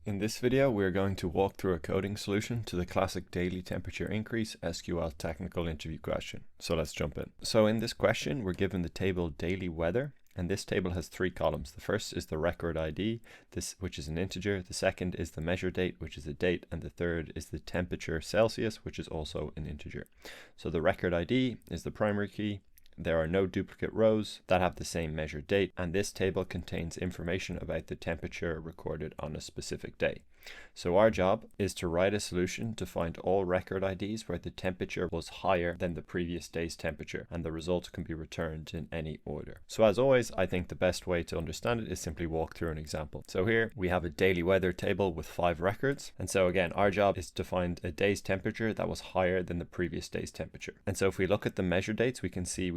In this video, we're going to walk through a coding solution to the classic Daily Temperature Increase SQL technical interview question. So let's jump in. So in this question, we're given the table daily weather, and this table has three columns. The first is the record ID, which is an integer. The second is the measure date, which is a date. And the third is the temperature Celsius, which is also an integer. So the record ID is the primary key. There are no duplicate rows that have the same measured date, and this table contains information about the temperature recorded on a specific day. So our job is to write a solution to find all record IDs where the temperature was higher than the previous day's temperature, and the result can be returned in any order. So as always, I think the best way to understand it is simply walk through an example. So here we have a daily weather table with 5 records. And so again, our job is to find a day's temperature that was higher than the previous day's temperature. And so if we look at the measure dates, we can see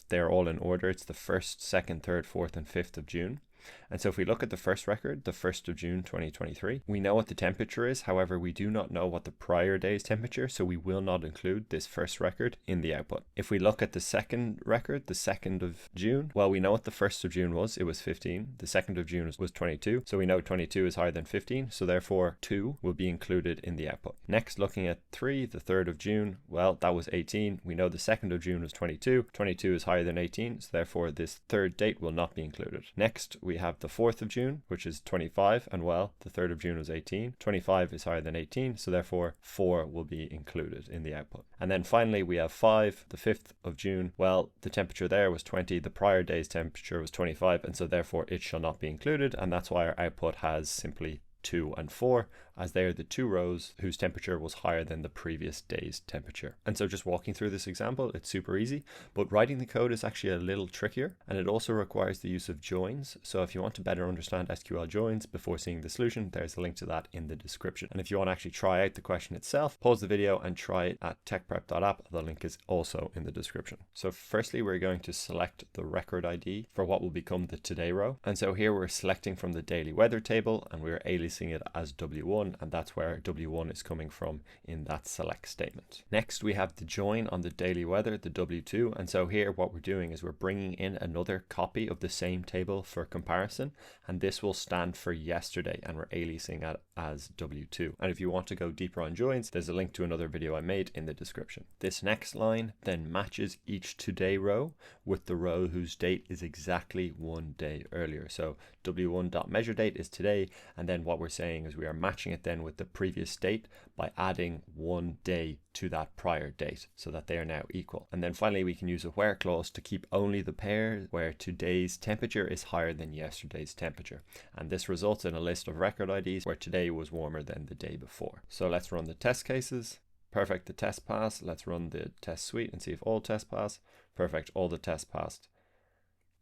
they're all in order. It's the 1st, 2nd, 3rd, 4th, and 5th of June. And so if we look at the first record, the 1st of June 2023, we know what the temperature is. However, we do not know what the prior day's temperature, so we will not include this first record in the output. If we look at the second record, the 2nd of June, well, we know what the 1st of June was. It was 15. The 2nd of June was 22. So we know 22 is higher than 15. So therefore 2 will be included in the output. Next, looking at 3, the 3rd of June, well, that was 18. We know the 2nd of June was 22. 22 is higher than 18. So therefore this third date will not be included. Next, we have the 4th of June, which is 25, and well, the 3rd of June was 18. 25 is higher than 18, so therefore 4 will be included in the output. And then finally we have 5, the 5th of June. Well, the temperature there was 20, the prior day's temperature was 25, and so therefore it shall not be included, and that's why our output has simply 2 and 4, as they are the 2 rows whose temperature was higher than the previous day's temperature. And so just walking through this example, it's super easy, but writing the code is actually a little trickier, and it also requires the use of joins. So if you want to better understand SQL joins before seeing the solution, there's a link to that in the description. And if you want to actually try out the question itself, pause the video and try it at techprep.app. The link is also in the description. So firstly, we're going to select the record ID for what will become the today row. And so here we're selecting from the daily weather table, and we're aliasing it as W1, and that's where W1 is coming from in that select statement. Next, we have the join on the daily weather, the W2, and so here what we're doing is we're bringing in another copy of the same table for comparison, and this will stand for yesterday, and we're aliasing it as W2. And if you want to go deeper on joins, there's a link to another video I made in the description. This next line then matches each today row with the row whose date is exactly 1 day earlier. So W1.measureDate is today, and then what we're saying is we are matching it then with the previous date by adding 1 day to that prior date so that they are now equal. And then finally we can use a where clause to keep only the pair where today's temperature is higher than yesterday's temperature, and this results in a list of record IDs where today was warmer than the day before. So let's run the test cases. Perfect, the test passed. Let's run the test suite and see if all tests pass. Perfect, all the tests passed.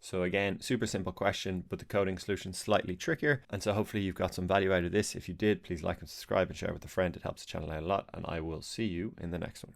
So again, super simple question, but the coding solution slightly trickier. And so hopefully you've got some value out of this. If you did, please like and subscribe and share with a friend. It helps the channel out a lot, and I will see you in the next one.